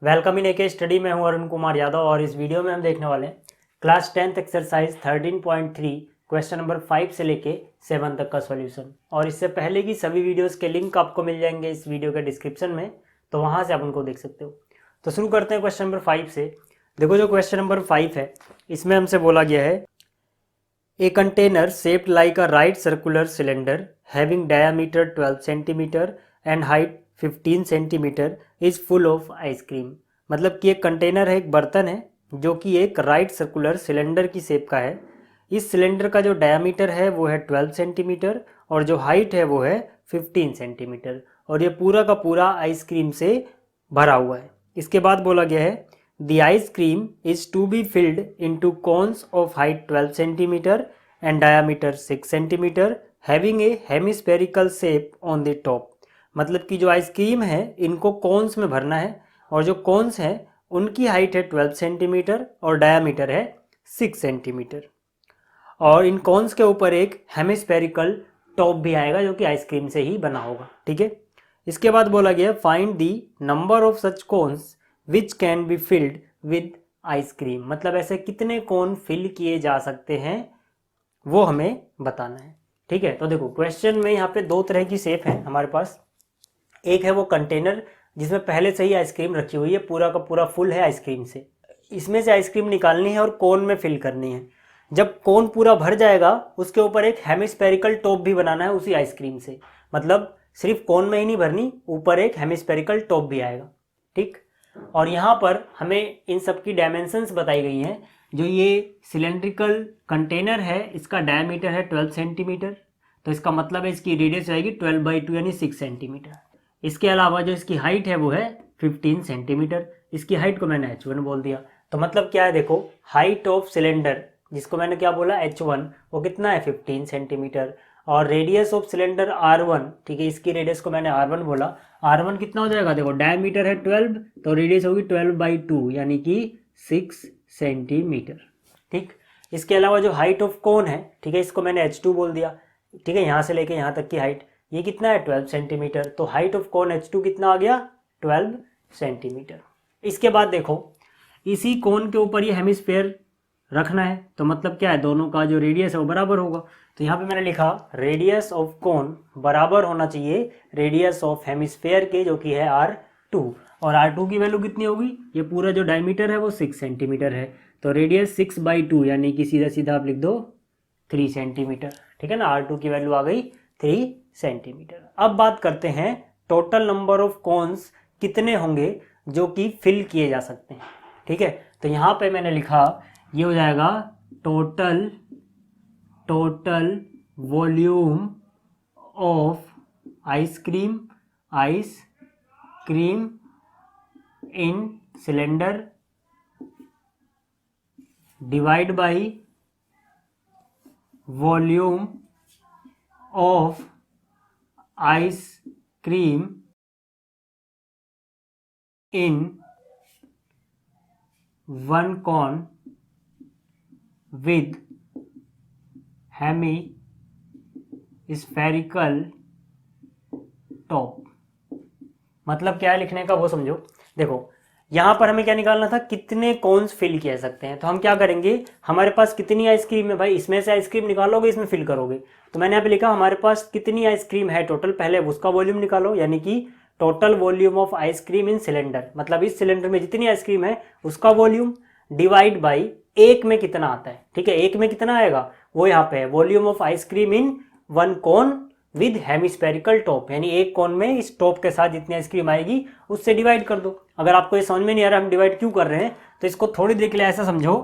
Welcome in AK study में हूं अरुण कुमार यादव और इस वीडियो में हम देखने वाले हैं class 10th exercise 13.3 question number 5 से लेके 7 तक का सॉल्यूशन। और इससे पहले की सभी वीडियोस के लिंक आपको मिल जाएंगे इस वीडियो के डिस्क्रिप्शन में, तो वहां से आप उनको देख सकते हो। तो शुरू करते हैं क्वेश्चन नंबर 5 से। देखो जो क्वेश्चन नंबर 5 है इसमें हमसे बोला गया है a container shaped like a right circular cylinder having diameter 12 centimetre and height 15 centimetre is full of ice cream. मतलब कि एक कंटेनर है, एक बर्तन है जो कि एक राइट सर्कुलर सिलेंडर की शेप का है। इस सिलेंडर का जो डायमीटर है वो है 12 सेंटीमीटर और जो हाइट है वो है 15 सेंटीमीटर और ये पूरा का पूरा आइसक्रीम से भरा हुआ है। इसके बाद बोला गया है the ice cream is to be filled into cones of height 12 centimetre and diameter 6 centimetre having a hemispherical shape on the top. मतलब कि जो आइसक्रीम है इनको कोन्स में भरना है और जो कोन्स हैं उनकी हाइट है 12 सेंटीमीटर और डायमीटर है 6 सेंटीमीटर और इन कोन्स के ऊपर एक हेमिस्फेरिकल टॉप भी आएगा जो कि आइसक्रीम से ही बना होगा। ठीक है, इसके बाद बोला गया find the number of such cones which can be filled with ice cream. मतलब ऐसे कितने कोन फिल किए जा सकते हैं वो हमें बताना है। ठीक है, तो देखो क्वेश्चन में यहाँ पे दो तरह की शेप है हमारे पास। एक है वो कंटेनर जिसमें पहले से ही आइसक्रीम रखी हुई है, पूरा का पूरा फुल है आइसक्रीम से। इसमें से आइसक्रीम निकालनी है और कोन में फिल करनी है। जब कोन पूरा भर जाएगा उसके ऊपर एक हेमिस्फेरिकल टॉप भी बनाना है उसी आइसक्रीम से। मतलब सिर्फ कोन में ही नहीं भरनी, ऊपर एक हेमिस्फेरिकल टॉप भी आएगा। ठीक, और यहाँ पर हमें इन सब की डायमेंशंस बताई गई हैं। जो ये सिलेंड्रिकल कंटेनर है इसका डायमीटर है 12 सेंटीमीटर, तो इसका मतलब है इसकी रेडियस आएगी 12/2 यानी 6 सेंटीमीटर। इसके अलावा जो इसकी हाइट है वो है 15 सेंटीमीटर। इसकी हाइट को मैंने h1 बोल दिया। तो मतलब क्या है, देखो हाइट ऑफ सिलेंडर जिसको मैंने क्या बोला h1 वो कितना है 15 सेंटीमीटर और रेडियस ऑफ सिलेंडर r1, ठीक है इसकी रेडियस को मैंने r1 बोला। r1 कितना हो जाएगा, देखो डायमीटर है 12 तो रेडियस होगी 12/2 यानी कि 6 सेंटीमीटर। ठीक, इसके अलावा जो हाइट ऑफ कोन है, ठीक है इसको मैंने h2 बोल दिया। ठीक है, यहाँ से लेके यहाँ तक की हाइट ये कितना है 12 सेंटीमीटर, तो हाइट ऑफ कोन h2 कितना आ गया 12 सेंटीमीटर। इसके बाद देखो इसी कोन के ऊपर ये हेमिस्फेयर रखना है, तो मतलब क्या है दोनों का जो रेडियस है वो बराबर होगा। तो यहाँ पे मैंने लिखा रेडियस ऑफ कोन बराबर होना चाहिए रेडियस ऑफ हेमिस्फेयर के जो कि है r2 और r2 की वैल्यू कितनी होगी, ये पूरा जो डायमीटर है वो 6 सेंटीमीटर है तो रेडियस 6/2 यानी कि सीधा सीधा आप लिख दो 3 सेंटीमीटर। ठीक है ना, r2 की वैल्यू आ गई 3 सेंटीमीटर। अब बात करते हैं टोटल नंबर ऑफ कोन्स कितने होंगे जो कि फिल किए जा सकते हैं। ठीक है, तो यहाँ पे मैंने लिखा ये हो जाएगा total volume of ice cream in cylinder divide by volume of ice cream in one cone with hemispherical top। मतलब क्या है लिखने का वो समझो। देखो यहाँ पर हमें क्या निकालना था, कितने कोन्स फिल किए सकते हैं। तो हम क्या करेंगे, हमारे पास कितनी आइसक्रीम है भाई, इसमें से आइसक्रीम निकालोगे इसमें फिल करोगे। तो मैंने यहाँ पे लिखा हमारे पास कितनी आइसक्रीम है टोटल, पहले उसका वॉल्यूम निकालो यानी कि total volume of ice cream in cylinder. मतलब इस सिलेंडर में जितनी आइसक्रीम है उसका वॉल्यूम डिवाइड बाई एक में कितना आता है। ठीक है, एक में कितना आएगा वो यहाँ पे है volume of ice cream in one cone with hemispherical top, यानी एक कोन में इस टॉप के साथ जितनी आइसक्रीम आएगी उससे डिवाइड कर दो। अगर आपको ये समझ में नहीं आ रहा हम डिवाइड क्यों कर रहे हैं तो इसको थोड़ी देर के लिए ऐसा समझो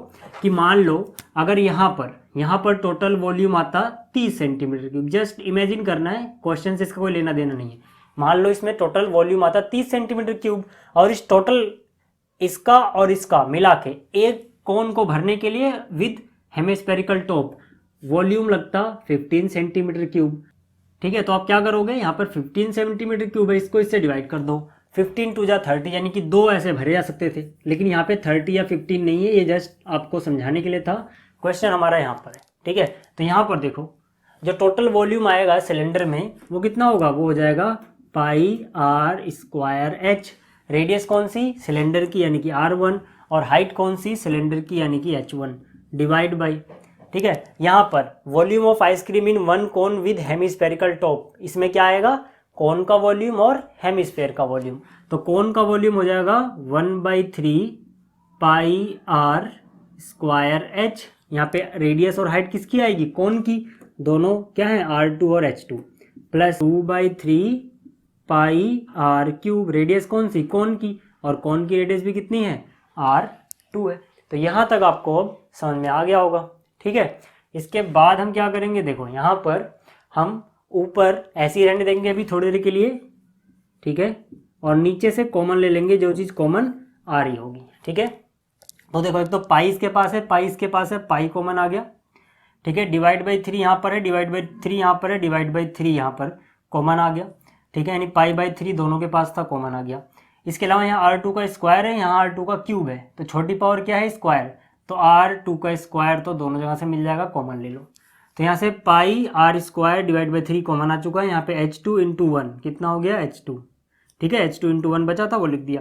कि मान लो अगर यहाँ पर टोटल वॉल्यूम आता 30 सेंटीमीटर क्यूब। जस्ट इमेजिन करना है, क्वेश्चन से इसका कोई लेना देना नहीं है। मान लो इसमें टोटल वॉल्यूम आता 30 सेंटीमीटर क्यूब और इस टोटल इसका और इसका मिला के एक कोन को भरने के लिए विद हेमिस्फेरिकल टॉप वॉल्यूम लगता 15 सेंटीमीटर क्यूब। ठीक है, तो आप क्या करोगे, यहाँ पर 15 सेंटीमीटर क्यूब है, इसको इससे डिवाइड कर दो। 15 2 जा 30 यानी कि 2 ऐसे भरे जा सकते थे, लेकिन यहाँ पे 30 या 15 नहीं है, ये जस्ट आपको समझाने के लिए था। क्वेश्चन हमारा यहाँ पर है। ठीक है, तो यहाँ पर देखो जो टोटल वॉल्यूम आएगा सिलेंडर में वो कितना होगा, वो हो जाएगा पाई r² h। रेडियस कौन सी, सिलेंडर की यानी कि R1, और हाइट कौन सी, सिलेंडर की यानी कि H1, डिवाइड बाई, ठीक है। यहाँ पर volume of ice cream in one cone with hemispherical top, इसमें क्या आएगा, कोन का वॉल्यूम और हेमिस्फेयर का वॉल्यूम। तो कोन का वॉल्यूम हो जाएगा 1/3 पाई आर स्क्वायर एच। यहाँ पे रेडियस और हाइट किसकी आएगी, कोन की, दोनों क्या है R2 और H2, plus 2/3 pi r cube, radius कौन सी, कोन की, और कोन की रेडियस भी कितनी है, R2 है। तो यहाँ तक आपको अब समझ में आ गया होगा, ठीक है। इसके बाद हम क्या करेंगे, देखो यहाँ पर हम ऊपर ऐसे ही रहने देंगे अभी थोड़ी देर के लिए, ठीक है, और नीचे से कॉमन ले लेंगे जो चीज़ कॉमन आ रही होगी, ठीक है। तो देखो एक तो पाई इसके पास है, पाई इसके पास है, पाई कॉमन आ गया, ठीक है। डिवाइड बाई 3 यहाँ पर है, डिवाइड बाई 3 यहाँ पर है, डिवाइड बाई 3 यहाँ पर कॉमन आ गया, ठीक है, यानी पाई/3 दोनों के पास था, कॉमन आ गया। इसके अलावा यहाँ R2 का स्क्वायर है, यहाँ R2 का क्यूब है, तो छोटी पावर क्या है, स्क्वायर, तो R2 का स्क्वायर तो दोनों जगह से मिल जाएगा, कॉमन ले लो। तो यहाँ से pi R square divide by 3 common आ चुका है, यहाँ पे H2 × 1 कितना हो गया, H2, ठीक है, H2 × 1 बचा था वो लिख दिया,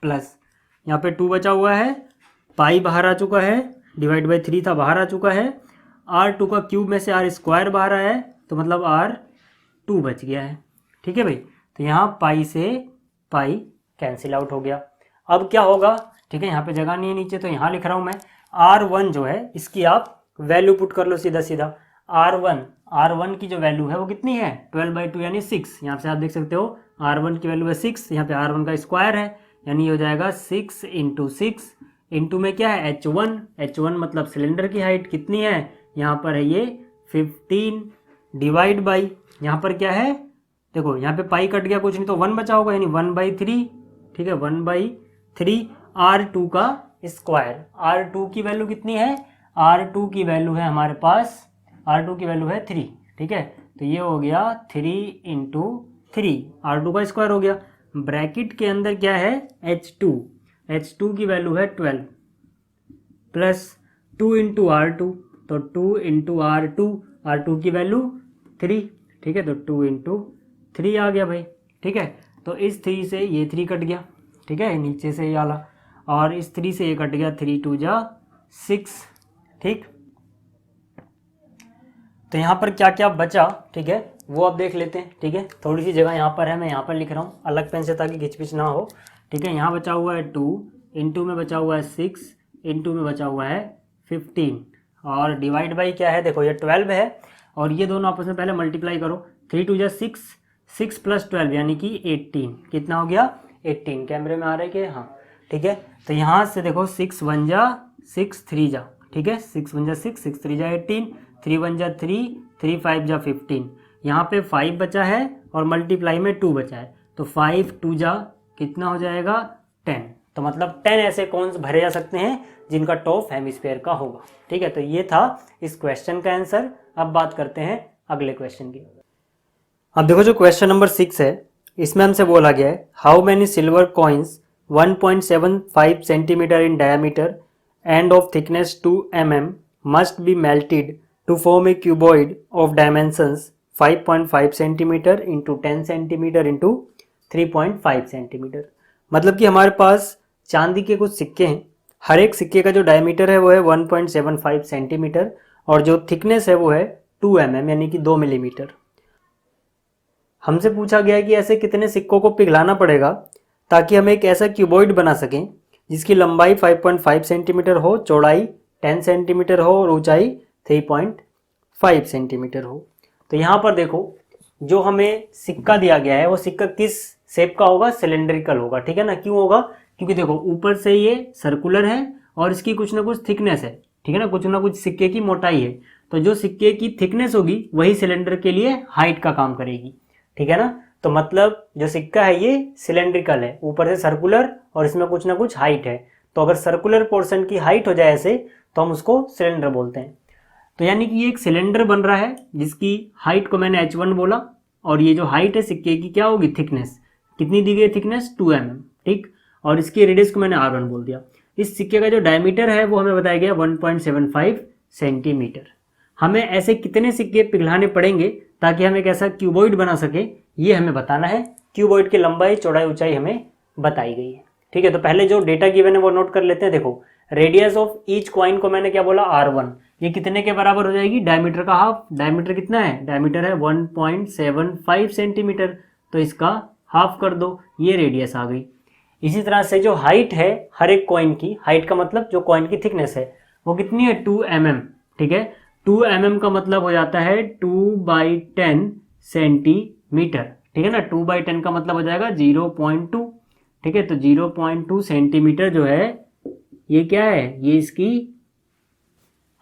प्लस यहाँ पे 2 बचा हुआ है, पाई बाहर आ चुका है, डिवाइड बाई 3 था बाहर आ चुका है, R2 का क्यूब में से R स्क्वायर बाहर आया है, तो मतलब R2 बच गया है, ठीक है भाई। तो यहाँ पाई से पाई कैंसिल आउट हो गया। अब क्या होगा, ठीक है, यहाँ पे जगह नहीं है नीचे, तो यहाँ लिख रहा हूँ मैं, R1 जो है इसकी आप वैल्यू पुट कर लो सीधा सीधा। R1 की जो वैल्यू है वो कितनी है, 12/2 यानी 6। यहाँ से आप देख सकते हो R1 की वैल्यू है 6, यहाँ पे R1 का स्क्वायर है, यानी हो जाएगा 6 × 6, इंटू में क्या है H1 मतलब सिलेंडर की हाइट कितनी है, यहाँ पर है ये 15, डिवाइड बाई, यहाँ पर क्या है, देखो यहाँ पे पाई कट गया, कुछ नहीं तो 1 बचा होगा, यानी 1/3, ठीक है, 1/3 R2 का स्क्वायर। R2 की वैल्यू कितनी है, R2 की वैल्यू है हमारे पास, R2 की वैल्यू है 3, ठीक है। तो ये हो गया 3 × 3, R2 का स्क्वायर हो गया, ब्रैकेट के अंदर क्या है H2 की वैल्यू है 12, प्लस 2 × R2, तो 2 × R2 की वैल्यू 3, ठीक है, तो 2 × 3 आ गया भाई, ठीक है। तो इस 3 से ये 3 कट गया, ठीक है, नीचे से ये वाला, और इस 3 से ये कट गया, 3 × 2 = 6, ठीक। तो यहाँ पर क्या क्या बचा, ठीक है, वो आप देख लेते हैं, ठीक है। थोड़ी सी जगह यहाँ पर है, मैं यहाँ पर लिख रहा हूँ अलग पेन से ताकि घिचपिच ना हो, ठीक है। यहाँ बचा हुआ है 2, इंटू में बचा हुआ है 6, इंटू में बचा हुआ है 15, और डिवाइड बाई क्या है, देखो ये 12 है, और ये दोनों आपस में पहले मल्टीप्लाई करो, 3 × 2 = 6, 6 + 12 यानी कि 18, कितना हो गया 18, कैमरे में आ रहा है कि, हाँ, ठीक है। तो यहाँ से देखो 6 × 1 = 6, 3 × ठीक है, 6 × 1 = 6, 6 × 3 = 18, 3 × 1 = 3, 3 × 5 = 15, यहाँ पे 5 बचा है और मल्टीप्लाई में 2 बचा है, तो 5 × 2 = कितना हो जाएगा 10। तो मतलब 10 ऐसे कॉन्स भरे जा सकते हैं जिनका टॉप हेमिस्फीयर का होगा, ठीक है। तो ये था इस क्वेश्चन का आंसर। अब बात करते हैं अगले क्वेश्चन की। अब देखो जो क्वेश्चन नंबर 6 है, इसमें हमसे बोला गया है how many silver coins 1.75 centimetre in diameter and of thickness 2 mm must be melted to form a cuboid of dimensions 5.5 centimetre into 10 centimetre into 3.5 centimetre. मतलब कि हमारे पास चांदी के कुछ सिक्के हैं, हर एक सिक्के का जो डायमीटर है वो है 1.75 सेंटीमीटर और जो थिकनेस है वो है 2 mm यानी कि 2 मिलीमीटर। हमसे पूछा गया है कि ऐसे कितने सिक्कों को पिघलाना पड़ेगा ताकि हम एक ऐसा क्यूबॉइड बना सकें जिसकी लंबाई 5.5 सेंटीमीटर हो, चौड़ाई 10 सेंटीमीटर हो और ऊंचाई 3.5 सेंटीमीटर हो। तो यहाँ पर देखो जो हमें सिक्का दिया गया है वो सिक्का किस शेप का होगा, सिलेंड्रिकल होगा, ठीक है ना। क्यों होगा, क्योंकि देखो ऊपर से ये सर्कुलर है और इसकी कुछ ना कुछ थिकनेस है, ठीक है ना, कुछ ना कुछ सिक्के की मोटाई है। तो जो सिक्के की थिकनेस होगी वही सिलेंडर के लिए हाइट का काम करेगी, ठीक है ना। तो मतलब जो सिक्का है ये सिलेंड्रिकल है, ऊपर से सर्कुलर और इसमें कुछ ना कुछ हाइट है। तो अगर सर्कुलर पोर्शन की हाइट हो जाए ऐसे तो हम उसको सिलेंडर बोलते हैं। तो यानी कि ये एक सिलेंडर बन रहा है जिसकी हाइट को मैंने h1 बोला और ये जो हाइट है सिक्के की क्या होगी, थिकनेस कितनी दी गई, थिकनेस 2 mm, ठीक। और इसकी रेडियस को मैंने r1 बोल दिया। इस सिक्के का जो डायमीटर है वो हमें बताया गया 1.75 सेंटीमीटर। हमें ऐसे कितने सिक्के पिघलाने पड़ेंगे ताकि हम एक ऐसा क्यूबॉइड बना सके, ये हमें बताना है। क्यूबॉइड की लंबाई चौड़ाई ऊंचाई हमें बताई गई है। ठीक है, तो पहले जो डेटा गिवन है वो नोट कर लेते हैं। देखो रेडियस ऑफ ईच कॉइन को मैंने क्या बोला, R1, ये कितने के बराबर हो जाएगी, डायमीटर का हाफ। डायमीटर कितना है, डायमीटर है 1.75 सेंटीमीटर, तो इसका हाफ कर दो, ये रेडियस आ गई। इसी तरह से जो हाइट है हर एक कॉइन की, हाइट का मतलब जो कॉइन की थिकनेस है वो कितनी है, 2 mm। ठीक है, 2 mm का मतलब हो जाता है 2/10 सेंटीमीटर। ठीक है ना, 2/10 का मतलब हो जाएगा 0.2। ठीक है, तो 0.2 सेंटीमीटर जो है ये क्या है, ये इसकी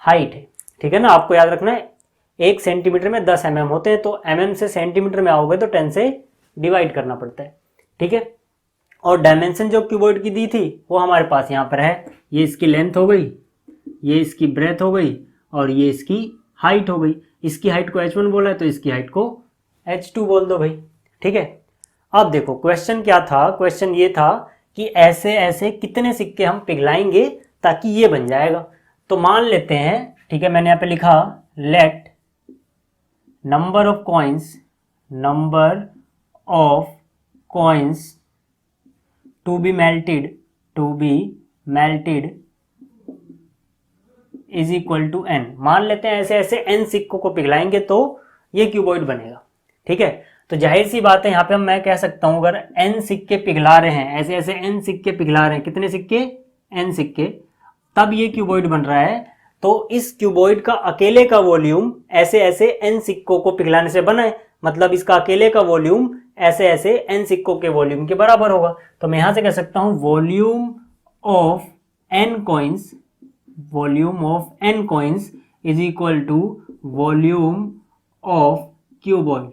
हाइट है। ठीक है ना, आपको याद रखना है 1 सेंटीमीटर में 10 mm होते हैं, तो mm से सेंटीमीटर में आओगे तो 10 से डिवाइड करना पड़ता है। ठीक है, और डायमेंशन जो क्यूबॉइड की दी थी वो हमारे पास यहाँ पर है। ये इसकी लेंथ हो गई, ये इसकी ब्रेथ हो गई, और ये इसकी हाइट हो गई। इसकी हाइट को h1 बोला है तो इसकी हाइट को h2 बोल दो भाई। ठीक है, अब देखो क्वेश्चन क्या था, क्वेश्चन ये था कि ऐसे ऐसे कितने सिक्के हम पिघलाएंगे ताकि ये बन जाएगा। तो मान लेते हैं, ठीक है, मैंने यहाँ पे लिखा let number of coins to be melted is equal to n। मान लेते हैं ऐसे ऐसे n सिक्कों को पिघलाएंगे तो ये क्यूबॉइड बनेगा। ठीक है, तो जाहिर सी बात है यहाँ पे मैं कह सकता हूं अगर n सिक्के पिघला रहे हैं, ऐसे ऐसे n सिक्के पिघला रहे हैं, कितने सिक्के, n सिक्के, तब ये क्यूबॉइड बन रहा है। तो इस क्यूबॉइड का अकेले का वॉल्यूम ऐसे ऐसे n सिक्कों को पिघलाने से बना है, मतलब इसका अकेले का वॉल्यूम ऐसे ऐसे n सिक्कों के वॉल्यूम के बराबर होगा। तो मैं यहां से कह सकता हूं volume of n coins is equal to volume of cuboid.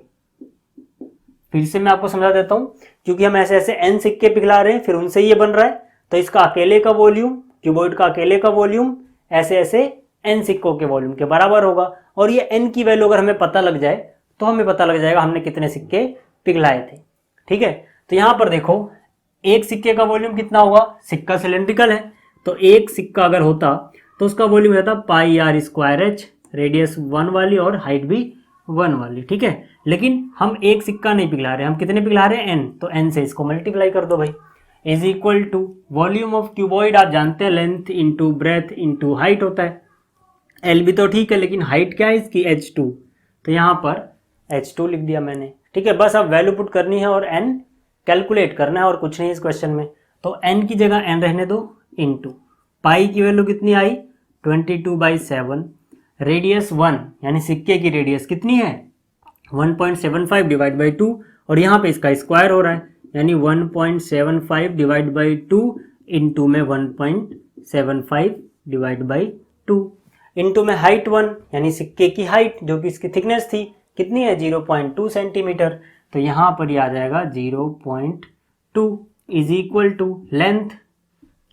फिर से मैं आपको समझा देता हूं, क्योंकि हम ऐसे ऐसे n सिक्के पिघला रहे हैं फिर उनसे ये बन रहा है, तो इसका अकेले का वॉल्यूम, क्यूबॉइड का अकेले का वॉल्यूम ऐसे ऐसे n सिक्कों के वॉल्यूम के बराबर होगा। और ये n की वैल्यू अगर हमें पता लग जाए तो हमें पता लग जाएगा हमने कितने सिक्के पिघलाए थे। ठीक है, तो यहां पर देखो एक सिक्के का वॉल्यूम कितना होगा, सिक्का सिलेंड्रिकल है तो एक सिक्का अगर होता तो उसका वॉल्यूम रहता πr²h, रेडियस 1 वाली और हाइट भी 1 वाली। ठीक है, लेकिन हम एक सिक्का नहीं पिघला रहे, हम कितने पिघला रहे हैं, n, तो n से इसको मल्टीप्लाई कर दो भाई, is equal to volume of cuboid आप जानते हैं length into breadth into height होता है। एल भी तो ठीक है, लेकिन हाइट क्या है इसकी, h2, तो यहाँ पर h2 लिख दिया मैंने। ठीक है, बस अब वैल्यू पुट करनी है और n कैलकुलेट करना है और कुछ नहीं इस क्वेश्चन में। तो n की जगह n रहने दो, इंटू पाई की वैल्यू कितनी आई 22/7, रेडियस 1 यानी सिक्के की रेडियस कितनी है 1.75 डिवाइड बाई 2, और यहाँ पे इसका स्क्वायर हो रहा है यानी 1.75 डिवाइड बाई 2 इंटू में 1.75 डिवाइड बाई 2 इंटू में हाइट 1 यानी सिक्के की हाइट जो कि इसकी थिकनेस थी कितनी है 0.2 सेंटीमीटर, तो यहाँ पर ये आ जाएगा 0.2 is equal to length,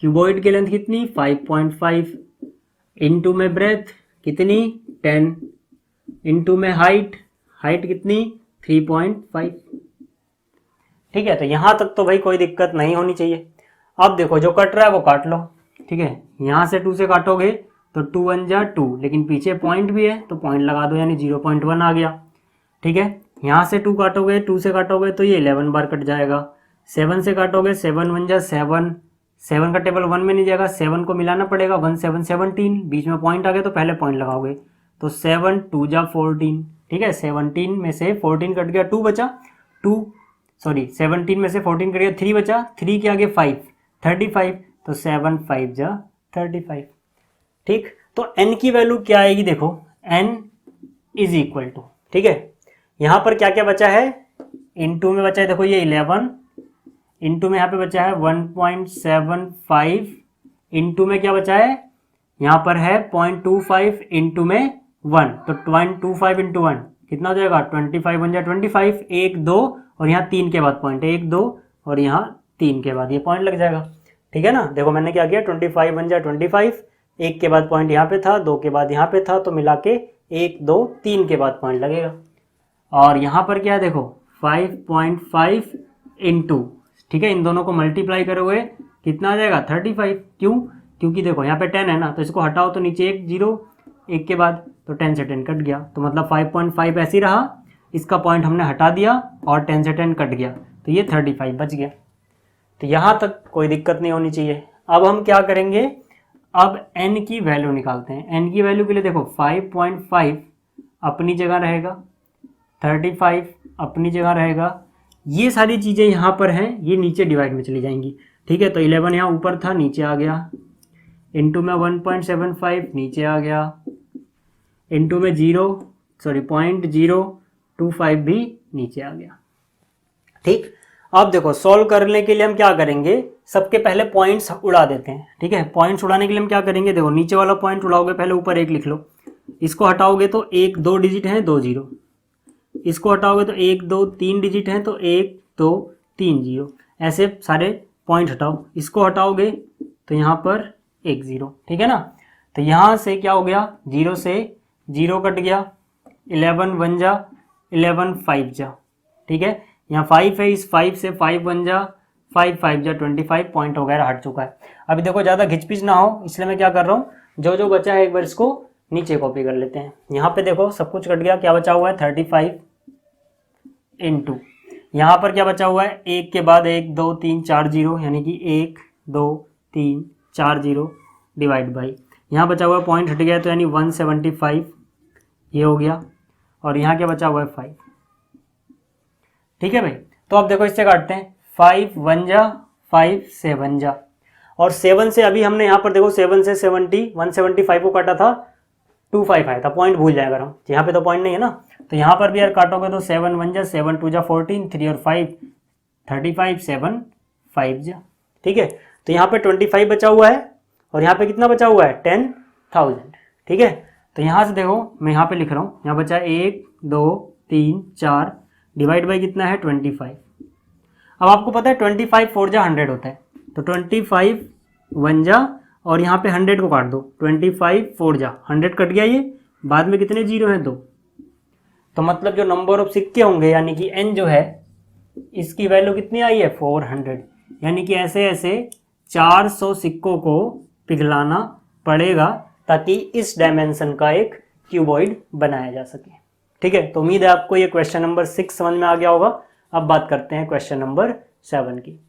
cuboid की लेंथ कितनी 5.5 इंटू में ब्रेथ कितनी 10 इंटू में हाइट कितनी 3.5। ठीक है, तो यहां तक तो भाई कोई दिक्कत नहीं होनी चाहिए। अब देखो जो कट रहा है वो काट लो। ठीक है, यहां से 2 से काटोगे तो 2 1 जा 2, लेकिन पीछे पॉइंट भी है तो पॉइंट लगा दो यानी 0.1 आ गया। ठीक है, यहां से 2 काटोगे, 2 से काटोगे तो ये 11 बार कट जाएगा। 7 से काटोगे 7 1 जा 7, 7 का टेबल 1 में नहीं जाएगा, 7 को मिलाना पड़ेगा, 1 7 17, बीच में पॉइंट आ गया तो पहले पॉइंट लगाओगे तो 7 2 जा 14। ठीक है, 17 में से 14 कट गया, 2 बचा, 17 में से 14 कट गया, 3 बचा, 3 के आगे 5 35, तो 7 5 जा 35। ठीक, तो n की वैल्यू क्या आएगी, देखो n इज इक्वल टू, ठीक है, यहाँ पर क्या क्या बचा है, इंटू में बचा है, देखो ये 11 इंटू में यहाँ पे बचा है 1.75 इंटू में क्या बचा है, यहाँ पर है 0.25 इंटू में 1, तो 0.25 इंटू 1 कितना हो जाएगा 25 1 जा 25, 1 2 और यहाँ 3 के बाद पॉइंट 1 2 और यहाँ 3 के बाद ये पॉइंट लग जाएगा। ठीक है ना, देखो मैंने क्या किया 25 1 जा 25, 1 के बाद पॉइंट यहाँ पे था, 2 के बाद यहाँ पे था, तो मिला के 1 2 3 के बाद पॉइंट लगेगा। और यहाँ पर क्या है देखो 5.5 इंटू, ठीक है, इन दोनों को मल्टीप्लाई करोगे कितना आ जाएगा 35। क्यों, क्योंकि देखो यहाँ पे 10 है ना, तो इसको हटाओ तो नीचे 1 0, 1 के बाद तो 10 से 10 कट गया, तो मतलब 5.5 ऐसे ही रहा, इसका पॉइंट हमने हटा दिया और 10 से 10 कट गया, तो ये 35 बच गया। तो यहाँ तक कोई दिक्कत नहीं होनी चाहिए। अब हम क्या करेंगे, अब n की वैल्यू निकालते हैं। n की वैल्यू के लिए देखो 5.5 अपनी जगह रहेगा, 35 अपनी जगह रहेगा, ये सारी चीज़ें यहाँ पर हैं, ये नीचे डिवाइड में चली जाएंगी। ठीक है, तो 11 यहाँ ऊपर था, नीचे आ गया, इंटू में 1.75 नीचे आ गया, इंटू में 0.025 भी नीचे आ गया। ठीक, अब देखो सॉल्व करने के लिए हम क्या करेंगे, सबके पहले पॉइंट्स उड़ा देते हैं। ठीक है, पॉइंट्स उड़ाने के लिए हम क्या करेंगे, देखो नीचे वाला पॉइंट उड़ाओगे, पहले ऊपर 1 लिख लो, इसको हटाओगे तो 1 2 डिजिट हैं, 2 0, इसको हटाओगे तो 1 2 3 डिजिट हैं, तो 1 2 3 0, ऐसे सारे पॉइंट हटाओ। इसको हटाओगे तो यहाँ पर 1 0। ठीक है ना, तो यहाँ से क्या हो गया, 0 से 0 कट गया, 11 1 जा, 11 5 जा। ठीक है, यहाँ 5 है, इस 5 से 5 1 जा, 5 5 जा, 25 पॉइंट वगैरह हट चुका है। अभी देखो ज़्यादा घिचपिच ना हो, इसलिए मैं क्या कर रहा हूँ, जो जो बचा है एक बार इसको नीचे कॉपी कर लेते हैं। यहाँ पे देखो सब कुछ कट गया, क्या बचा हुआ है 35 इंटू, यहाँ पर क्या बचा हुआ है, 1 के बाद 1 2 3 4 0, यानी कि 1 2 3 4 0 डिवाइड बाई, यहाँ बचा हुआ है पॉइंट हट गया, तो यानी 175 ये हो गया, और यहाँ क्या बचा हुआ है 5। ठीक है भाई, तो अब देखो इससे काटते हैं, 5 1 जा, 5 7 जा, और 7 से अभी हमने यहाँ पर देखो 7 से 175 को काटा था, 25 आया था, पॉइंट भूल जाए अगर हम, यहाँ पे तो पॉइंट नहीं है ना, तो यहाँ पर भी यार काटोगे तो 7 1 जा, 7 2 जा 14, 3 और 5 35, 7 5 जा। ठीक है, तो यहाँ पे 25 बचा हुआ है, और यहाँ पे कितना बचा हुआ है 10,000। ठीक है, तो यहाँ से देखो मैं यहाँ पे लिख रहा हूँ, यहाँ बचा 1 2 3 4 डिवाइड बाई कितना है 25। अब आपको पता है 25 4 जा 100 होता है, तो 25 1 जा, और यहाँ पे 100 को काट दो, 25 4 जा 100 कट गया, ये बाद में कितने जीरो हैं 2, तो मतलब जो नंबर ऑफ सिक्के होंगे यानी कि n जो है इसकी वैल्यू कितनी आई है 400, यानी कि ऐसे ऐसे 400 सिक्कों को पिघलाना पड़ेगा ताकि इस डायमेंशन का एक क्यूबॉइड बनाया जा सके। ठीक है, तो उम्मीद है आपको ये क्वेश्चन नंबर 6 समझ में आ गया होगा। अब बात करते हैं क्वेश्चन नंबर 7 की।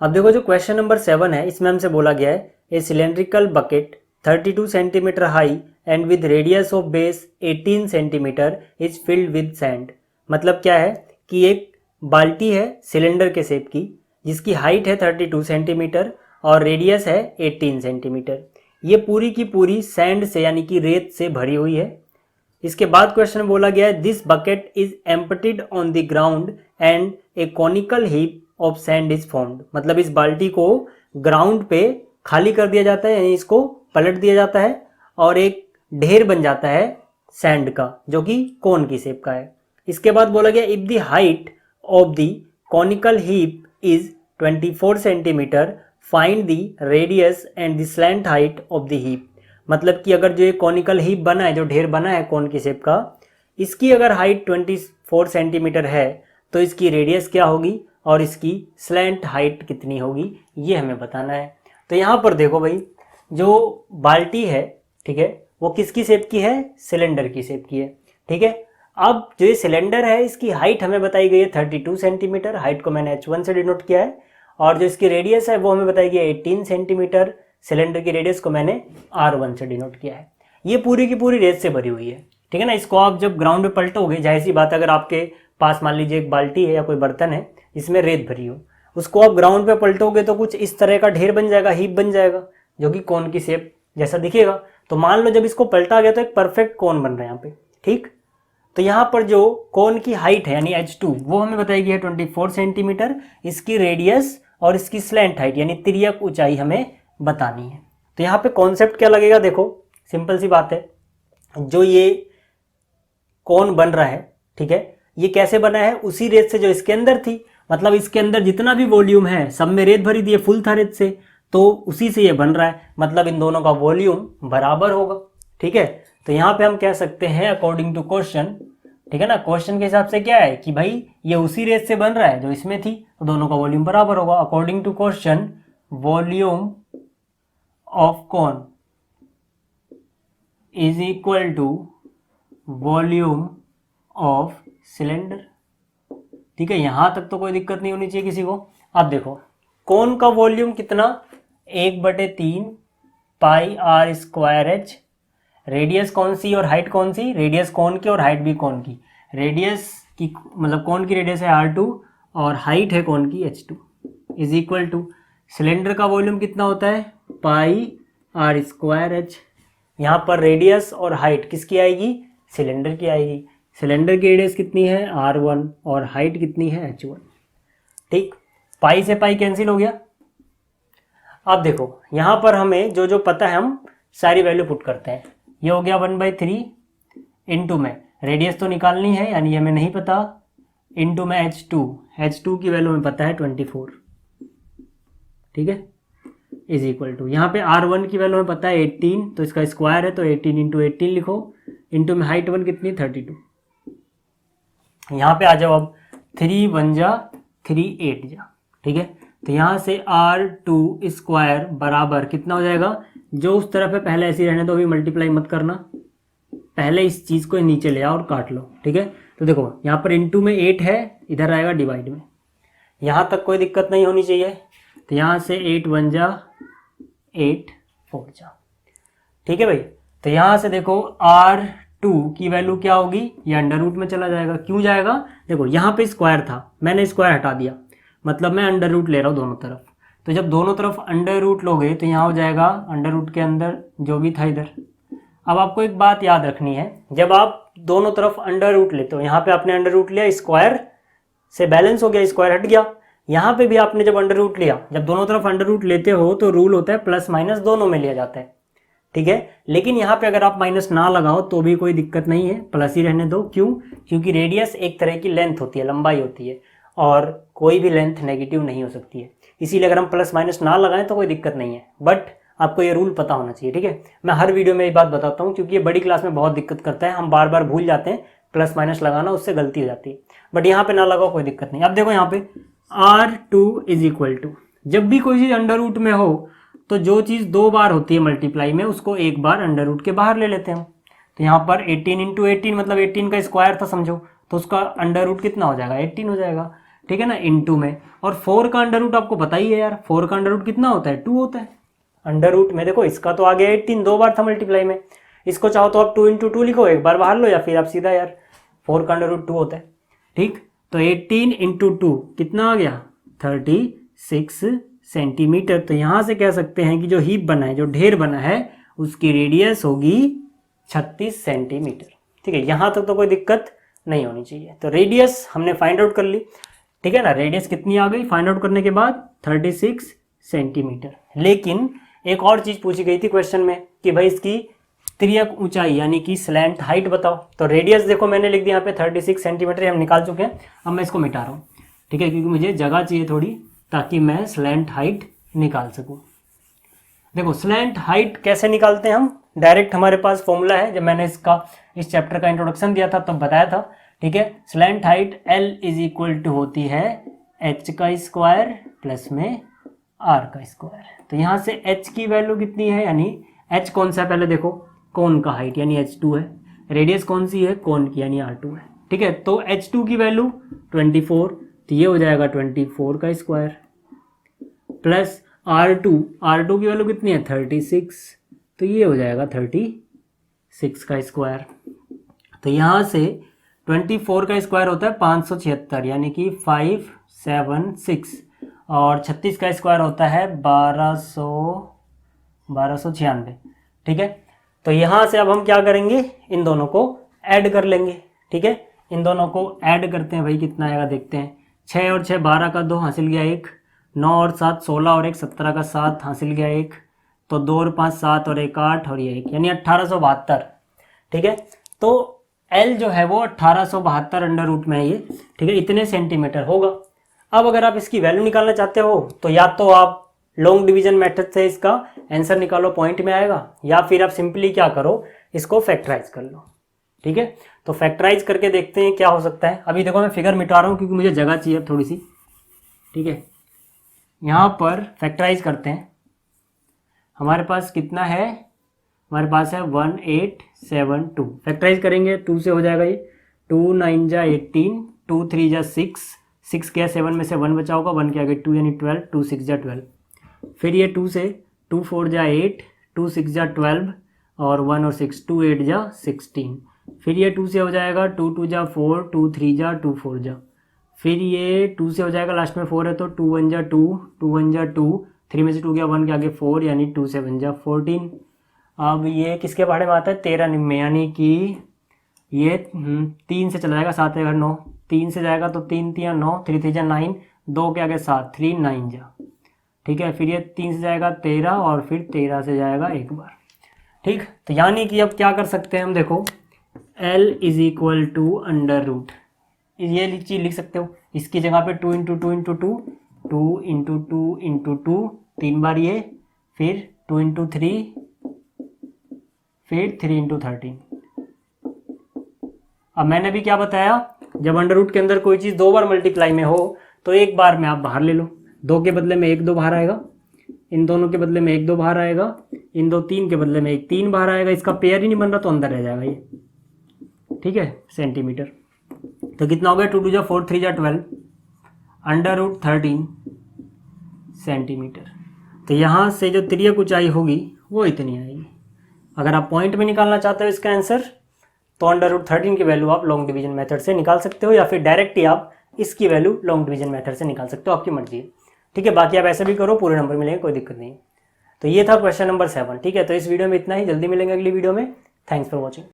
अब देखो जो क्वेश्चन नंबर 7 है, इसमें हमसे बोला गया है ए cylindrical bucket 32 centimetre high and with radius of base 18 centimetre is filled with sand. मतलब क्या है कि एक बाल्टी है सिलेंडर के शेप की, जिसकी हाइट है 32 सेंटीमीटर और रेडियस है 18 सेंटीमीटर। ये पूरी की पूरी सैंड से यानी कि रेत से भरी हुई है। इसके बाद क्वेश्चन में बोला गया है this bucket is emptied on the ground and A conical heap of sand is formed. मतलब इस बाल्टी को ग्राउंड पे खाली कर दिया जाता है, यानी इसको पलट दिया जाता है और एक ढेर बन जाता है सैंड का, जो कि कोन की शेप का है। इसके बाद बोला गया if the height of the conical heap is 24 centimetre find the radius and the slant height of the heap. मतलब कि अगर जो ये कॉनिकल हीप बना है, जो ढेर बना है कोन की शेप का, इसकी अगर हाइट 24 सेंटीमीटर है तो इसकी रेडियस क्या होगी और इसकी स्लैंट हाइट कितनी होगी, ये हमें बताना है। तो यहाँ पर देखो भाई, जो बाल्टी है, ठीक है, वो किसकी शेप की है, सिलेंडर की शेप की है। ठीक है, अब जो ये सिलेंडर है इसकी हाइट हमें बताई गई है 32 सेंटीमीटर, हाइट को मैंने h1 से डिनोट किया है, और जो इसकी रेडियस है वो हमें बताई गई है 18 सेंटीमीटर, सिलेंडर की रेडियस को मैंने r1 से डिनोट किया है। ये पूरी की पूरी रेत से भरी हुई है। ठीक है ना, इसको आप जब ग्राउंड में पलटोगे, जाहिर सी बात, अगर आपके पास मान लीजिए एक बाल्टी है या कोई बर्तन है जिसमें रेत भरी हो, उसको आप ग्राउंड पे पलटोगे तो कुछ इस तरह का ढेर बन जाएगा, हीप बन जाएगा, जो कि कोन की शेप जैसा दिखेगा। तो मान लो जब इसको पलटा गया तो एक परफेक्ट कोन बन रहा है यहाँ पे। ठीक, तो यहाँ पर जो कोन की हाइट है यानी h2 वो हमें बताई गई है 24 सेंटीमीटर, इसकी रेडियस और इसकी स्लैंट हाइट यानी तिर्यक ऊंचाई हमें बतानी है। तो यहाँ पे कॉन्सेप्ट क्या लगेगा, देखो सिंपल सी बात है, जो ये कोन बन रहा है, ठीक है, ये कैसे बना है, उसी रेत से जो इसके अंदर थी। मतलब इसके अंदर जितना भी वॉल्यूम है सब में रेत भरी दी है, फुल था रेत से, तो उसी से ये बन रहा है। मतलब इन दोनों का वॉल्यूम बराबर होगा। ठीक है, तो यहाँ पे हम कह सकते हैं अकॉर्डिंग टू क्वेश्चन, ठीक है ना, क्वेश्चन के हिसाब से क्या है कि भाई ये उसी रेत से बन रहा है जो इसमें थी, तो दोनों का वॉल्यूम बराबर होगा। According to question volume of cone is equal to volume of cylinder. ठीक है, यहां तक तो कोई दिक्कत नहीं होनी चाहिए किसी को। अब देखो कोन का वॉल्यूम कितना, 1/3 पाई आर स्क्वायर एच। रेडियस कौन सी और हाइट कौन सी, रेडियस कोन की और हाइट भी कोन की। रेडियस की मतलब कोन की रेडियस है R2 और हाइट है कोन की H2 is equal two cylinder का वॉल्यूम कितना होता है, पाई आर स्क्वायर एच। यहाँ पर रेडियस और हाइट किसकी आएगी, सिलेंडर की आएगी। सिलेंडर की रेडियस कितनी है R1 और हाइट कितनी है H1। ठीक, पाई से पाई कैंसिल हो गया। अब देखो यहाँ पर हमें जो जो पता है हम सारी वैल्यू पुट करते हैं। ये हो गया 1/3 इंटू में रेडियस तो निकालनी है यानी हमें नहीं पता, इंटू में H2 की वैल्यू हमें पता है 24, ठीक है, इज इक्वल टू यहाँ पे R1 की वैल्यू हमें पता है 18, तो इसका स्क्वायर है तो 18 इंटू 18 लिखो, इंटू में हाइट 1 कितनी 32। यहाँ पे आ जाओ अब 3 1 जा 3 8 जा, ठीक है। तो यहाँ से R2 स्क्वायर बराबर कितना हो जाएगा, जो उस तरफ है पहले ऐसे ही रहने दो, अभी मल्टीप्लाई मत करना, पहले इस चीज़ को नीचे ले आओ और काट लो, ठीक है। तो देखो यहाँ पर इंटू में 8 है, इधर आएगा डिवाइड में, यहाँ तक कोई दिक्कत नहीं होनी चाहिए। तो यहाँ से 8 1 जा 8 4 जा, ठीक है भाई। तो यहाँ से देखो R2 की वैल्यू क्या होगी, ये अंडर रूट में चला जाएगा। क्यों जाएगा, देखो यहाँ पे स्क्वायर था, मैंने स्क्वायर हटा दिया, मतलब मैं अंडर रूट ले रहा हूँ दोनों तरफ। तो जब दोनों तरफ अंडर रूट लोगे तो यहाँ हो जाएगा अंडर रूट के अंदर जो भी था इधर। अब आपको एक बात याद रखनी है, जब आप दोनों तरफ अंडर रूट लेते हो, यहाँ पे आपने अंडर रूट लिया, स्क्वायर से बैलेंस हो गया, स्क्वायर हट गया। यहाँ पे भी आपने जब अंडर रूट लिया, जब दोनों तरफ अंडर रूट लेते हो तो रूल होता है प्लस माइनस दोनों में लिया जाता है, ठीक है। लेकिन यहाँ पे अगर आप माइनस ना लगाओ तो भी कोई दिक्कत नहीं है, प्लस ही रहने दो। क्यों, क्योंकि रेडियस एक तरह की लेंथ होती है, लंबाई होती है, और कोई भी लेंथ नेगेटिव नहीं हो सकती है, इसीलिए अगर हम प्लस माइनस ना लगाएं तो कोई दिक्कत नहीं है। बट आपको ये रूल पता होना चाहिए, ठीक है। मैं हर वीडियो में ये बात बताता हूँ क्योंकि ये बड़ी क्लास में बहुत दिक्कत करता है, हम बार बार भूल जाते हैं प्लस माइनस लगाना, उससे गलती हो जाती है। बट यहाँ पे ना लगाओ कोई दिक्कत नहीं। अब देखो यहाँ पे R2 इज इक्वल टू, जब भी कोई चीज़ अंडर रूट में हो तो जो चीज़ 2 बार होती है मल्टीप्लाई में, उसको एक बार अंडर रूट के बाहर ले लेते हैं हम। तो यहाँ पर 18 इंटू 18 मतलब 18 का स्क्वायर था समझो, तो उसका अंडर रूट कितना हो जाएगा, 18 हो जाएगा, ठीक है ना, इंटू में। और 4 का अंडर रूट आपको पता ही है यार, 4 का अंडर रूट कितना होता है, 2 होता है अंडर रूट में। देखो इसका तो आ गया 18, 2 बार था मल्टीप्लाई में, इसको चाहो तो आप 2 इंटू 2 लिखो, एक बार बाहर लो, या फिर आप सीधा यार 4 का अंडर रूट 2 होता है, ठीक। तो 18 इंटू 2 कितना आ गया, 36 सेंटीमीटर। तो यहाँ से कह सकते हैं कि जो हीप बना है, जो ढेर बना है, उसकी रेडियस होगी 36 सेंटीमीटर, ठीक है। यहाँ तक तो कोई दिक्कत नहीं होनी चाहिए। तो रेडियस हमने फाइंड आउट कर ली, ठीक है ना, रेडियस कितनी आ गई फाइंड आउट करने के बाद 36 सेंटीमीटर। लेकिन एक और चीज़ पूछी गई थी क्वेश्चन में कि भाई इसकी तिर्यक ऊंचाई यानी कि स्लैंट हाइट बताओ। तो रेडियस देखो मैंने लिख दिया यहाँ पे 36 सेंटीमीटर, हम निकाल चुके हैं। अब मैं इसको मिटा रहा हूँ, ठीक है, क्योंकि मुझे जगह चाहिए थोड़ी, ताकि मैं स्लैंट हाइट निकाल सकूँ। देखो स्लैंट हाइट कैसे निकालते हैं हम, डायरेक्ट हमारे पास फॉर्मूला है, जब मैंने इस चैप्टर का इंट्रोडक्शन दिया था तब बताया था, ठीक है। Slant height L is equal to होती है h का स्क्वायर प्लस में r का स्क्वायर। तो यहाँ से h की वैल्यू कितनी है, यानी h कौन सा है पहले देखो, कोन का हाइट यानी H2 है, रेडियस कौन सी है, कोन की यानी R2 है, ठीक है। तो H2 की वैल्यू 24, तो ये हो जाएगा 24 का स्क्वायर, प्लस R2 की वैल्यू कितनी है 36, तो ये हो जाएगा 36 का स्क्वायर। तो यहाँ से 24 का स्क्वायर होता है 576 यानी कि 576, और 36 का स्क्वायर होता है 1296, ठीक है। तो यहाँ से अब हम क्या करेंगे, इन दोनों को ऐड कर लेंगे, ठीक है। इन दोनों को ऐड करते हैं भाई, कितना आएगा देखते हैं। 6 और 6 12 का 2 हासिल गया 1, 9 और 7 16 और 1 17 का 7 हासिल गया 1, तो 2 और 5 7 और 1 8 और ये 1, यानी 1872, ठीक है। तो L जो है वो 1872 अंडर रूट में है ये, ठीक है, इतने सेंटीमीटर होगा। अब अगर आप इसकी वैल्यू निकालना चाहते हो तो या तो आप लॉन्ग डिवीजन मेथड से इसका आंसर निकालो, पॉइंट में आएगा, या फिर आप सिंपली क्या करो, इसको फैक्टराइज कर लो, ठीक है। तो फैक्टराइज करके देखते हैं क्या हो सकता है। अभी देखो मैं फिगर मिटा रहा हूँ क्योंकि मुझे जगह चाहिए थोड़ी सी, ठीक है। यहाँ पर फैक्टराइज करते हैं, हमारे पास कितना है, हमारे पास है 1872। फैक्टराइज करेंगे 2 से हो जाएगा ये, 2 9 जा 18, 2 3 जा 6, 6 के 7 में से 1 बचा होगा, 1 के आगे 2 यानी 12, 2 6 जा 12। फिर ये 2 से 2 4 जा 8, 2 6 जा 12 और 1 और 6 2 8 जा 16। फिर ये 2 से हो जाएगा 2 2 जा 4, 2 3 जा 2 4 जा। फिर ये 2 से हो जाएगा, लास्ट में 4 है तो 2 1 जा 2, 2 1 जा 2, 3 में से 2 गया 1 के आगे 4 यानी 2 7 जा 14। अब ये किसके बारे में आता है, 13 में, यानी कि ये 3 से चला जाएगा, 7 अगर 9, 3 से जाएगा तो 3 3 9, 3 3 जा 9, 2 के आगे 7, 3 9 जा। ठीक है, फिर ये 3 से जाएगा 13 और फिर 13 से जाएगा एक बार। ठीक, तो यानी कि अब क्या कर सकते हैं हम, देखो L is equal to under root, ये चीज़ लिख सकते हो, इसकी जगह पे 2 इंटू 2 इंटू 2, 2 इंटू 2 इंटू 2, 3 बार ये, फिर 2 इंटू 3, फिर 3 इंटू 13। अब मैंने भी क्या बताया, जब अंडर रूट के अंदर कोई चीज़ 2 बार मल्टीप्लाई में हो तो एक बार में आप बाहर ले लो, 2 के बदले में 1 2 बाहर आएगा, इन दोनों के बदले में 1 2 बाहर आएगा, इन 2 3 के बदले में 1 3 बाहर आएगा, इसका पेयर ही नहीं बन रहा तो अंदर रह जाएगा ये। ठीक है, सेंटीमीटर। तो कितना हो गया, 2 2 जा 4, 3 जा 12, अंडर रूट 13 सेंटीमीटर। तो यहाँ से जो तिर्यक ऊंचाई होगी वो इतनी आएगी। अगर आप पॉइंट में निकालना चाहते हो इसका आंसर तो अंडर रूट 13 की वैल्यू आप लॉन्ग डिवीजन मेथड से निकाल सकते हो, या फिर डायरेक्ट ही आप इसकी वैल्यू लॉन्ग डिवीजन मेथड से निकाल सकते हो, आपकी मर्जी है। ठीक है, बाकी आप ऐसे भी करो, पूरे नंबर मिलेंगे, कोई दिक्कत नहीं है। तो ये था क्वेश्चन नंबर 7। ठीक है, तो इस वीडियो में इतना ही, जल्दी मिलेंगे अगली वीडियो में। Thanks for watching.